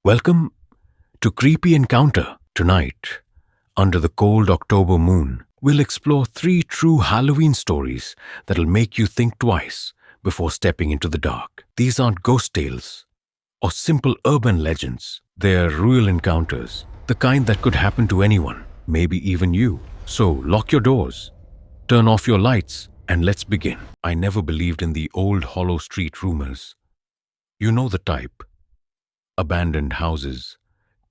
Welcome to Creepy Encounter. Tonight, under the cold October moon, we'll explore three true Halloween stories that'll make you think twice before stepping into the dark. These aren't ghost tales or simple urban legends. They're real encounters, the kind that could happen to anyone, maybe even you. So lock your doors, turn off your lights, and let's begin. I never believed in the old hollow street rumors. You know the type. Abandoned houses,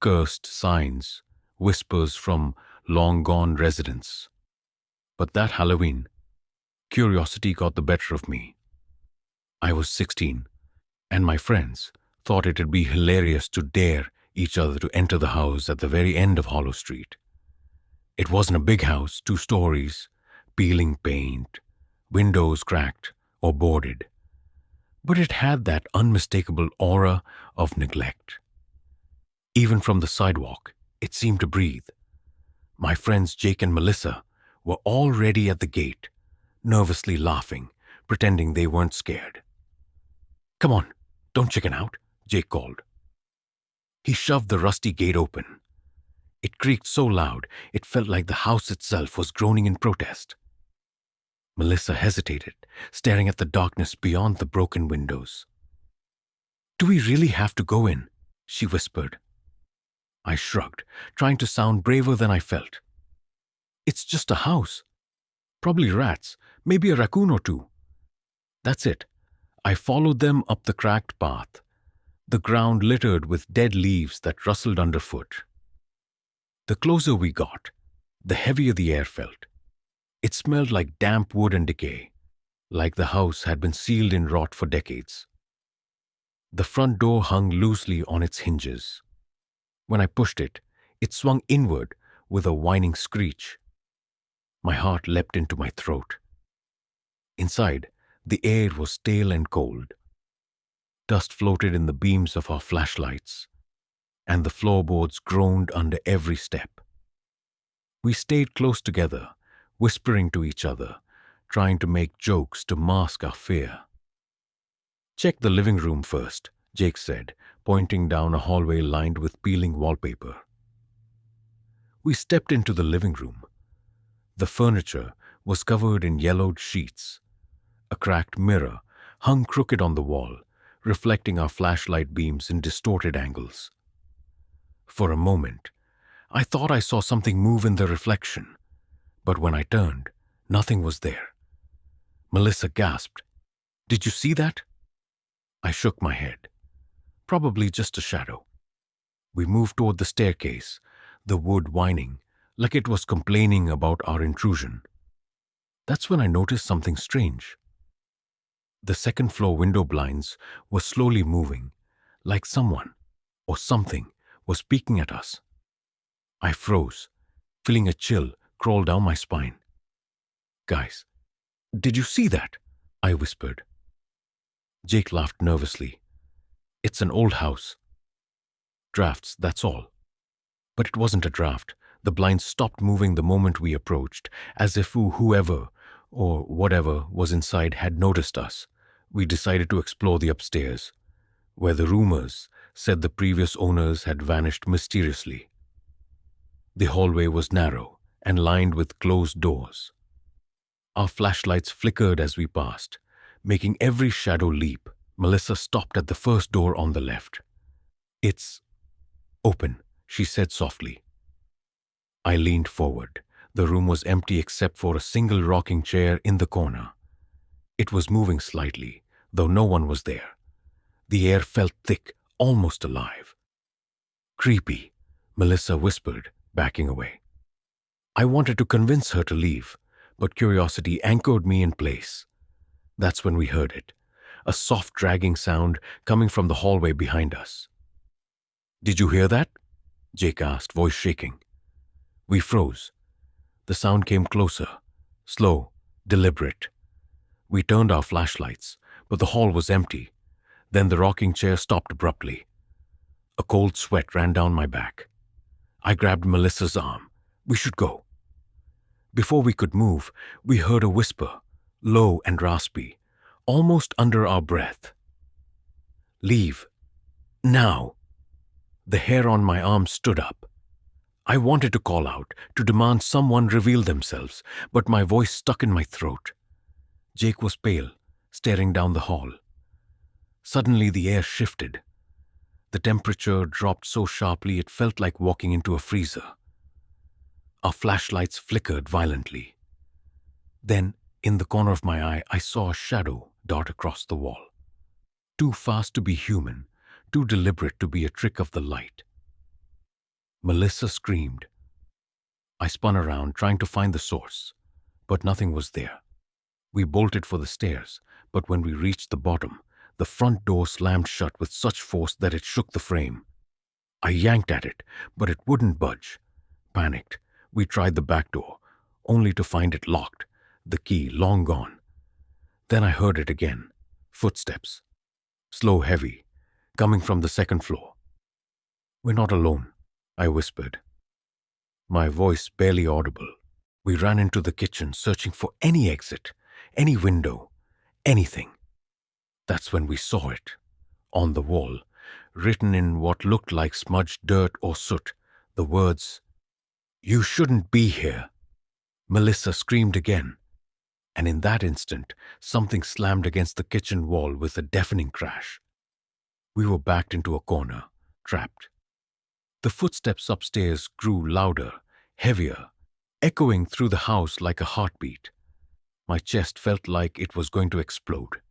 cursed signs, whispers from long-gone residents. But that Halloween, curiosity got the better of me. I was 16, and my friends thought it'd be hilarious to dare each other to enter the house at the very end of Hollow Street. It wasn't a big house, 2 stories, peeling paint, windows cracked or boarded. But it had that unmistakable aura of neglect. Even from the sidewalk, it seemed to breathe. My friends Jake and Melissa were already at the gate, nervously laughing, pretending they weren't scared. "Come on, don't chicken out," Jake called. He shoved the rusty gate open. It creaked so loud, it felt like the house itself was groaning in protest. Melissa hesitated, staring at the darkness beyond the broken windows. "Do we really have to go in?" she whispered. I shrugged, trying to sound braver than I felt. "It's just a house. Probably rats, maybe a raccoon or two." That's it. I followed them up the cracked path, the ground littered with dead leaves that rustled underfoot. The closer we got, the heavier the air felt. It smelled like damp wood and decay, like the house had been sealed in rot for decades. The front door hung loosely on its hinges. When I pushed it, it swung inward with a whining screech. My heart leapt into my throat. Inside, the air was stale and cold. Dust floated in the beams of our flashlights, and the floorboards groaned under every step. We stayed close together, whispering to each other, trying to make jokes to mask our fear. "Check the living room first," Jake said, pointing down a hallway lined with peeling wallpaper. We stepped into the living room. The furniture was covered in yellowed sheets. A cracked mirror hung crooked on the wall, reflecting our flashlight beams in distorted angles. For a moment, I thought I saw something move in the reflection. But when I turned, nothing was there. Melissa gasped. "Did you see that?" I shook my head. Probably just a shadow. We moved toward the staircase, the wood whining, like it was complaining about our intrusion. That's when I noticed something strange. The second-floor window blinds were slowly moving, like someone or something was peeking at us. I froze, feeling a chill crawl down my spine. "Guys, did you see that?" I whispered. Jake laughed nervously. "It's an old house. Drafts, that's all." But it wasn't a draft. The blinds stopped moving the moment we approached, as if whoever or whatever was inside had noticed us. We decided to explore the upstairs, where the rumors said the previous owners had vanished mysteriously. The hallway was narrow and lined with closed doors. Our flashlights flickered as we passed, making every shadow leap. Melissa stopped at the first door on the left. "It's open," she said softly. I leaned forward. The room was empty except for a single rocking chair in the corner. It was moving slightly, though no one was there. The air felt thick, almost alive. "Creepy," Melissa whispered, backing away. I wanted to convince her to leave, but curiosity anchored me in place. That's when we heard it, a soft dragging sound coming from the hallway behind us. "Did you hear that?" Jake asked, voice shaking. We froze. The sound came closer, slow, deliberate. We turned our flashlights, but the hall was empty. Then the rocking chair stopped abruptly. A cold sweat ran down my back. I grabbed Melissa's arm. "We should go." Before we could move, we heard a whisper, low and raspy, almost under our breath. "Leave. Now." The hair on my arm stood up. I wanted to call out, to demand someone reveal themselves, but my voice stuck in my throat. Jake was pale, staring down the hall. Suddenly the air shifted. The temperature dropped so sharply it felt like walking into a freezer. Our flashlights flickered violently. Then, in the corner of my eye, I saw a shadow dart across the wall. Too fast to be human, too deliberate to be a trick of the light. Melissa screamed. I spun around, trying to find the source, but nothing was there. We bolted for the stairs, but when we reached the bottom, the front door slammed shut with such force that it shook the frame. I yanked at it, but it wouldn't budge. Panicked, we tried the back door, only to find it locked, the key long gone. Then I heard it again. Footsteps. Slow, heavy, coming from the second floor. "We're not alone," I whispered, my voice barely audible. We ran into the kitchen, searching for any exit, any window, anything. That's when we saw it. On the wall, written in what looked like smudged dirt or soot, the words, "You shouldn't be here." Melissa screamed again, and in that instant, something slammed against the kitchen wall with a deafening crash. We were backed into a corner, trapped. The footsteps upstairs grew louder, heavier, echoing through the house like a heartbeat. My chest felt like it was going to explode.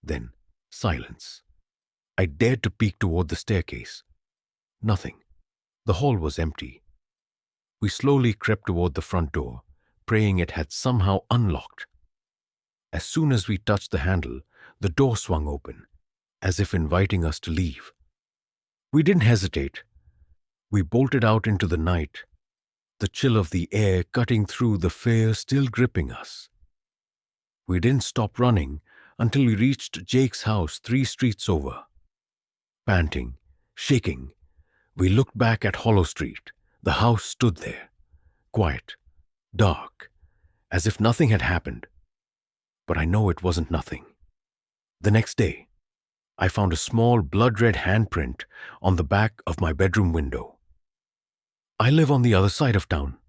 Then, silence. I dared to peek toward the staircase. Nothing. The hall was empty. We slowly crept toward the front door, praying it had somehow unlocked. As soon as we touched the handle, the door swung open, as if inviting us to leave. We didn't hesitate. We bolted out into the night, the chill of the air cutting through the fear still gripping us. We didn't stop running until we reached Jake's house 3 streets over. Panting, shaking, we looked back at Hollow Street. The house stood there, quiet, dark, as if nothing had happened. But I know it wasn't nothing. The next day, I found a small blood-red handprint on the back of my bedroom window. I live on the other side of town.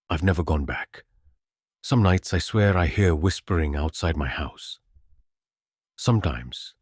I've never gone back. Some nights I swear I hear whispering outside my house. Sometimes,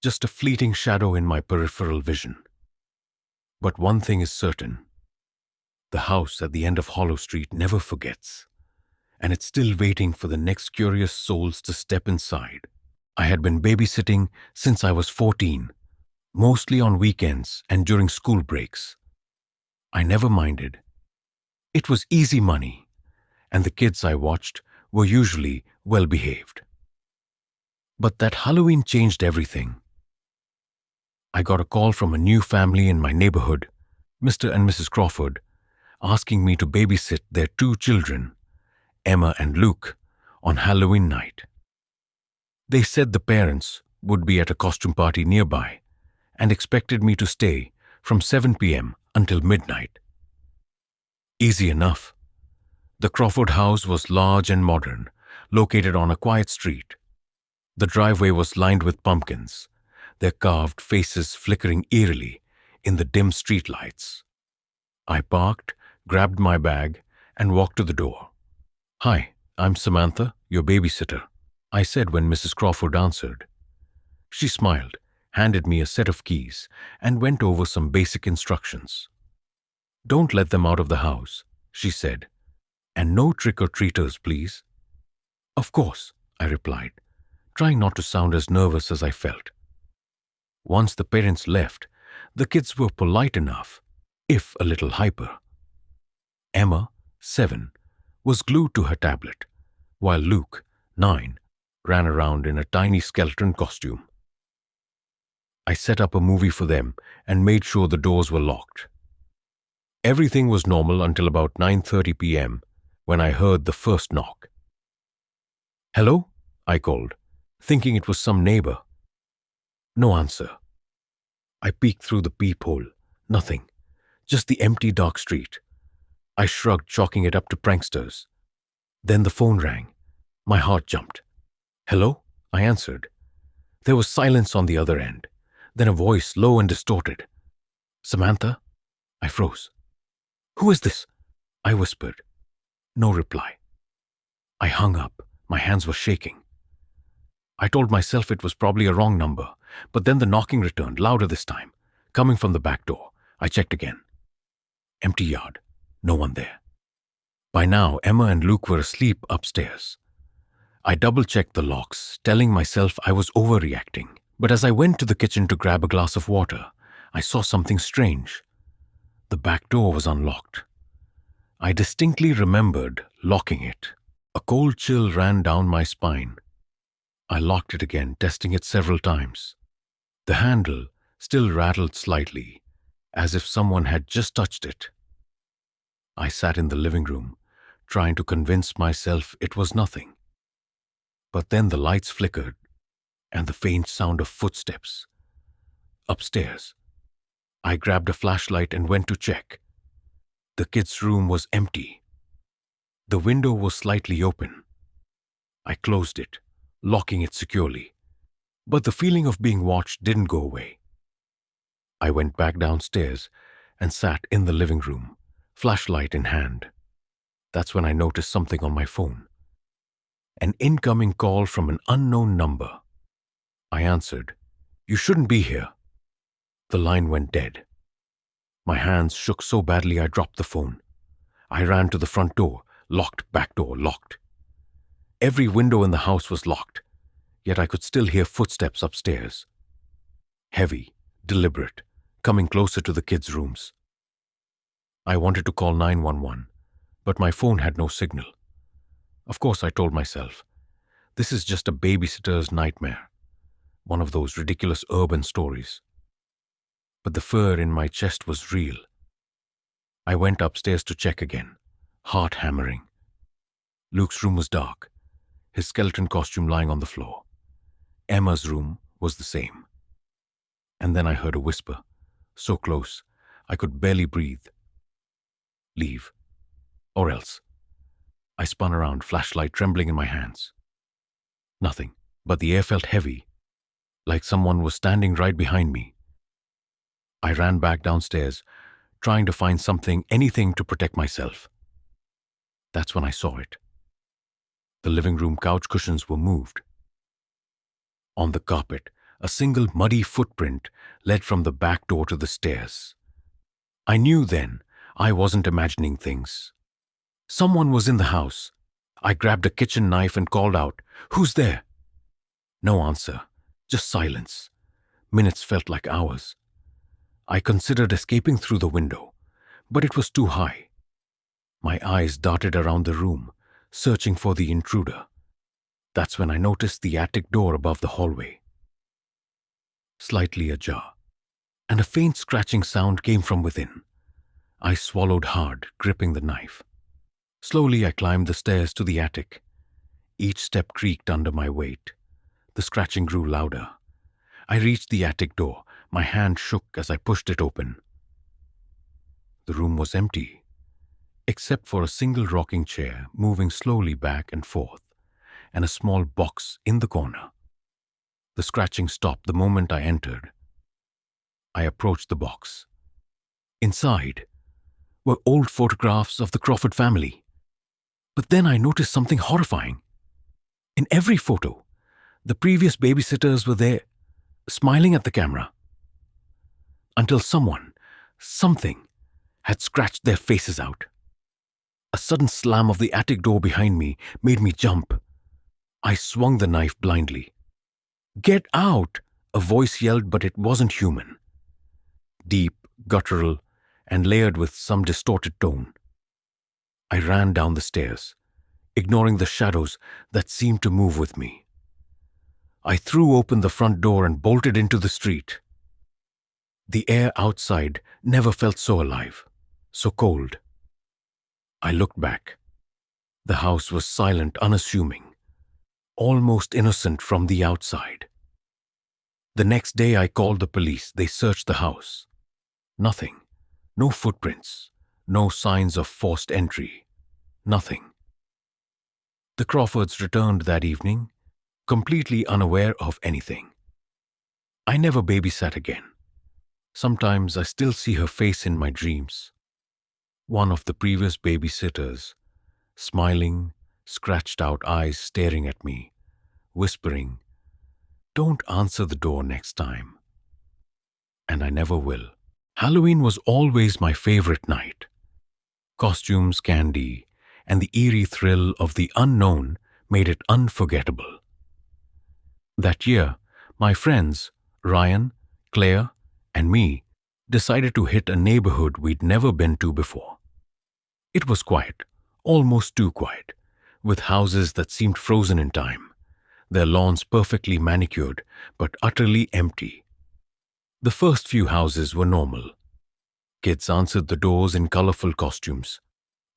just a fleeting shadow in my peripheral vision. But one thing is certain. The house at the end of Hollow Street never forgets, and it's still waiting for the next curious souls to step inside. I had been babysitting since I was 14, mostly on weekends and during school breaks. I never minded. It was easy money, and the kids I watched were usually well-behaved. But that Halloween changed everything. I got a call from a new family in my neighborhood, Mr. and Mrs. Crawford, asking me to babysit their 2 children, Emma and Luke, on Halloween night. They said the parents would be at a costume party nearby and expected me to stay from 7 p.m. until midnight. Easy enough. The Crawford house was large and modern, located on a quiet street. The driveway was lined with pumpkins, their carved faces flickering eerily in the dim streetlights. I parked, grabbed my bag, and walked to the door. "Hi, I'm Samantha, your babysitter," I said when Mrs. Crawford answered. She smiled, handed me a set of keys, and went over some basic instructions. "Don't let them out of the house," she said, "and no trick-or-treaters, please." "Of course," I replied, trying not to sound as nervous as I felt. Once the parents left, the kids were polite enough, if a little hyper. Emma, 7, was glued to her tablet, while Luke, 9, ran around in a tiny skeleton costume. I set up a movie for them and made sure the doors were locked. Everything was normal until about 9:30 p.m. when I heard the first knock. "Hello?" I called, thinking it was some neighbor. No answer. I peeked through the peephole. Nothing. Just the empty, dark street. I shrugged, chalking it up to pranksters. Then the phone rang. My heart jumped. "Hello?" I answered. There was silence on the other end. Then a voice, low and distorted. Samantha? I froze. Who is this? I whispered. No reply. I hung up. My hands were shaking. I told myself it was probably a wrong number, but then the knocking returned, louder this time, coming from the back door. I checked again. Empty yard. No one there. By now, Emma and Luke were asleep upstairs. I double-checked the locks, telling myself I was overreacting. But as I went to the kitchen to grab a glass of water, I saw something strange. The back door was unlocked. I distinctly remembered locking it. A cold chill ran down my spine. I locked it again, testing it several times. The handle still rattled slightly, as if someone had just touched it. I sat in the living room, trying to convince myself it was nothing. But then the lights flickered, and the faint sound of footsteps. Upstairs. I grabbed a flashlight and went to check. The kids' room was empty. The window was slightly open. I closed it, locking it securely. But the feeling of being watched didn't go away. I went back downstairs and sat in the living room, flashlight in hand. That's when I noticed something on my phone. An incoming call from an unknown number. I answered. You shouldn't be here. The line went dead. My hands shook so badly I dropped the phone. I ran to the front door, locked, back door locked. Every window in the house was locked, yet I could still hear footsteps upstairs. Heavy, deliberate, coming closer to the kids' rooms. I wanted to call 911, but my phone had no signal. Of course, I told myself, this is just a babysitter's nightmare, one of those ridiculous urban stories. But the fear in my chest was real. I went upstairs to check again, heart hammering. Luke's room was dark, his skeleton costume lying on the floor. Emma's room was the same. And then I heard a whisper, so close, I could barely breathe. Leave. Or else. I spun around, flashlight trembling in my hands. Nothing, but the air felt heavy, like someone was standing right behind me. I ran back downstairs, trying to find something, anything to protect myself. That's when I saw it. The living room couch cushions were moved. On the carpet, a single muddy footprint led from the back door to the stairs. I knew then I wasn't imagining things. Someone was in the house. I grabbed a kitchen knife and called out, "Who's there?" No answer, just silence. Minutes felt like hours. I considered escaping through the window, but it was too high. My eyes darted around the room, searching for the intruder. That's when I noticed the attic door above the hallway. Slightly ajar, and a faint scratching sound came from within. I swallowed hard, gripping the knife. Slowly I climbed the stairs to the attic. Each step creaked under my weight. The scratching grew louder. I reached the attic door. My hand shook as I pushed it open. The room was empty, except for a single rocking chair moving slowly back and forth, and a small box in the corner. The scratching stopped the moment I entered. I approached the box. Inside were old photographs of the Crawford family. But then I noticed something horrifying. In every photo, the previous babysitters were there, smiling at the camera. Until something, had scratched their faces out. A sudden slam of the attic door behind me made me jump. I swung the knife blindly. "Get out!" a voice yelled, but it wasn't human. Deep, guttural, and layered with some distorted tone. I ran down the stairs, ignoring the shadows that seemed to move with me. I threw open the front door and bolted into the street. The air outside never felt so alive, so cold. I looked back. The house was silent, unassuming, almost innocent from the outside. The next day I called the police. They searched the house. Nothing. No footprints. No signs of forced entry. Nothing. The Crawfords returned that evening, completely unaware of anything. I never babysat again. Sometimes I still see her face in my dreams. One of the previous babysitters, smiling, scratched out eyes staring at me, whispering, "Don't answer the door next time." And I never will. Halloween was always my favorite night. Costumes, candy, and the eerie thrill of the unknown made it unforgettable. That year, my friends, Ryan, Claire, and me, decided to hit a neighborhood we'd never been to before. It was quiet, almost too quiet, with houses that seemed frozen in time, their lawns perfectly manicured but utterly empty. The first few houses were normal. Kids answered the doors in colorful costumes.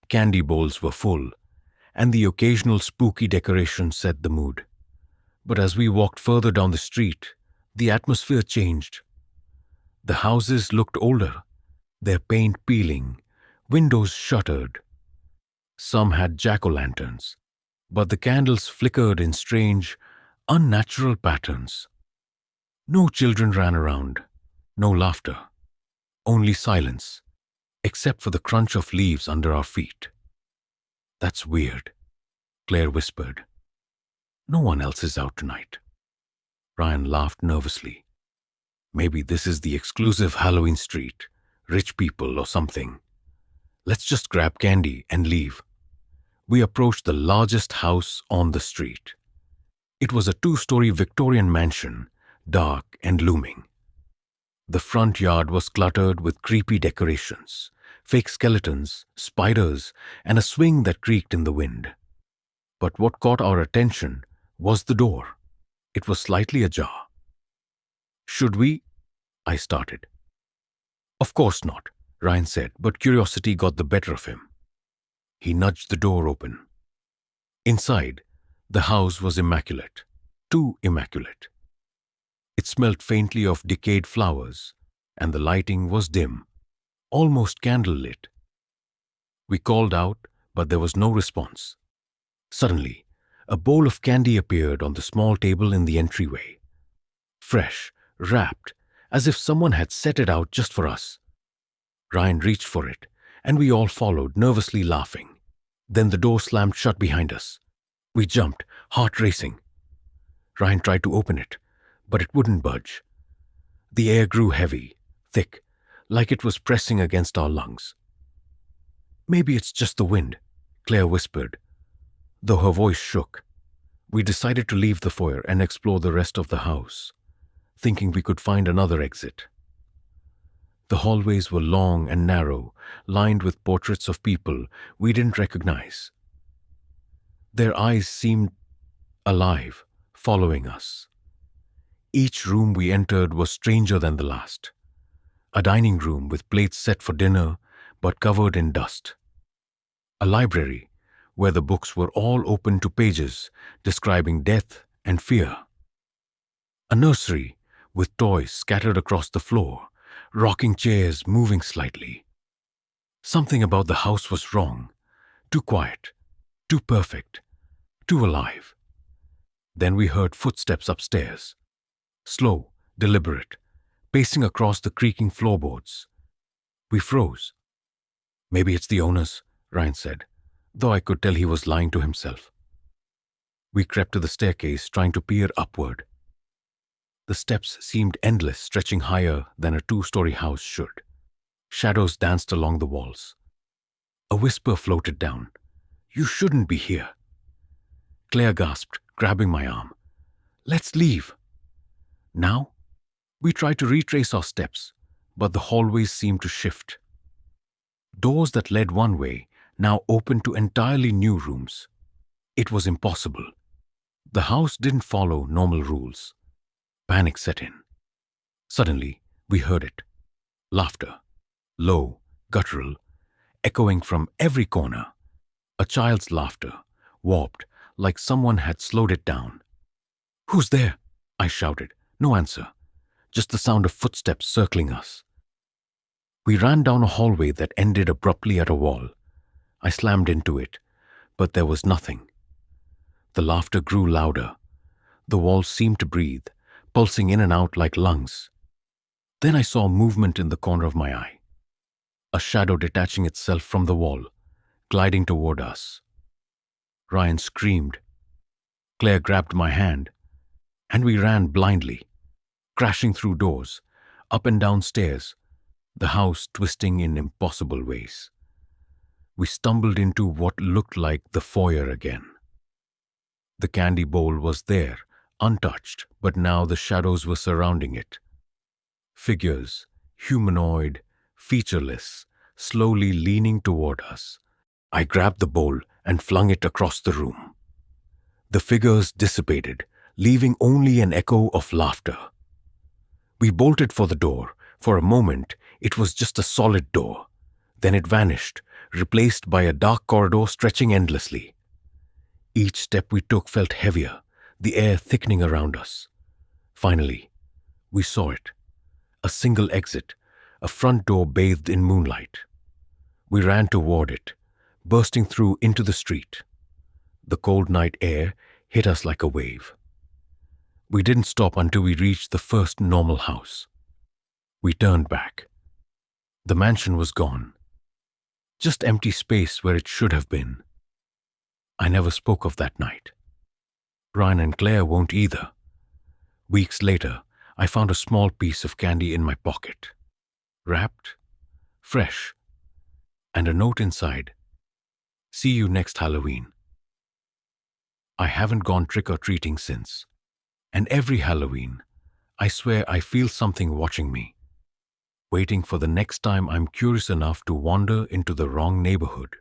Candy bowls were full, and the occasional spooky decoration set the mood. But as we walked further down the street, the atmosphere changed. The houses looked older, their paint peeling, windows shuttered. Some had jack-o'-lanterns, but the candles flickered in strange, unnatural patterns. No children ran around, no laughter, only silence, except for the crunch of leaves under our feet. "That's weird," Claire whispered. "No one else is out tonight." Ryan laughed nervously. "Maybe this is the exclusive Halloween street, rich people or something. Let's just grab candy and leave." We approached the largest house on the street. It was a two-story Victorian mansion, dark and looming. The front yard was cluttered with creepy decorations, fake skeletons, spiders, and a swing that creaked in the wind. But what caught our attention was the door. It was slightly ajar. "Should we?" I started. "Of course not," Ryan said, but curiosity got the better of him. He nudged the door open. Inside, the house was immaculate, too immaculate. It smelled faintly of decayed flowers, and the lighting was dim, almost candlelit. We called out, but there was no response. Suddenly, a bowl of candy appeared on the small table in the entryway. Fresh, wrapped, as if someone had set it out just for us. Ryan reached for it, and we all followed, nervously laughing. Then the door slammed shut behind us. We jumped, heart racing. Ryan tried to open it, but it wouldn't budge. The air grew heavy, thick, like it was pressing against our lungs. "Maybe it's just the wind," Claire whispered, though her voice shook. We decided to leave the foyer and explore the rest of the house, thinking we could find another exit. The hallways were long and narrow, lined with portraits of people we didn't recognize. Their eyes seemed alive, following us. Each room we entered was stranger than the last. A dining room with plates set for dinner but covered in dust. A library where the books were all open to pages describing death and fear. A nursery with toys scattered across the floor, rocking chairs moving slightly. Something about the house was wrong, too quiet, too perfect, too alive. Then we heard footsteps upstairs, slow, deliberate, pacing across the creaking floorboards. We froze. "Maybe it's the owners," Ryan said, though I could tell he was lying to himself. We crept to the staircase, trying to peer upward. The steps seemed endless, stretching higher than a two-story house should. Shadows danced along the walls. A whisper floated down. "You shouldn't be here." Claire gasped, grabbing my arm. "Let's leave." Now, we tried to retrace our steps, but the hallways seemed to shift. Doors that led one way now opened to entirely new rooms. It was impossible. The house didn't follow normal rules. Panic set in. Suddenly, we heard it. Laughter. Low, guttural, echoing from every corner. A child's laughter, warped, like someone had slowed it down. "Who's there?" I shouted. No answer. Just the sound of footsteps circling us. We ran down a hallway that ended abruptly at a wall. I slammed into it, but there was nothing. The laughter grew louder. The walls seemed to breathe, pulsing in and out like lungs. Then I saw movement in the corner of my eye, a shadow detaching itself from the wall, gliding toward us. Ryan screamed. Claire grabbed my hand, and we ran blindly, crashing through doors, up and down stairs, the house twisting in impossible ways. We stumbled into what looked like the foyer again. The candy bowl was there, untouched, but now the shadows were surrounding it. Figures, humanoid, featureless, slowly leaning toward us. I grabbed the bowl and flung it across the room. The figures dissipated, leaving only an echo of laughter. We bolted for the door. For a moment, it was just a solid door. Then it vanished, replaced by a dark corridor stretching endlessly. Each step we took felt heavier, the air thickening around us. Finally, we saw it. A single exit, a front door bathed in moonlight. We ran toward it, bursting through into the street. The cold night air hit us like a wave. We didn't stop until we reached the first normal house. We turned back. The mansion was gone. Just empty space where it should have been. I never spoke of that night. Ryan and Claire won't either. Weeks later, I found a small piece of candy in my pocket. Wrapped, fresh, and a note inside. See you next Halloween. I haven't gone trick-or-treating since. And every Halloween, I swear I feel something watching me, waiting for the next time I'm curious enough to wander into the wrong neighborhood.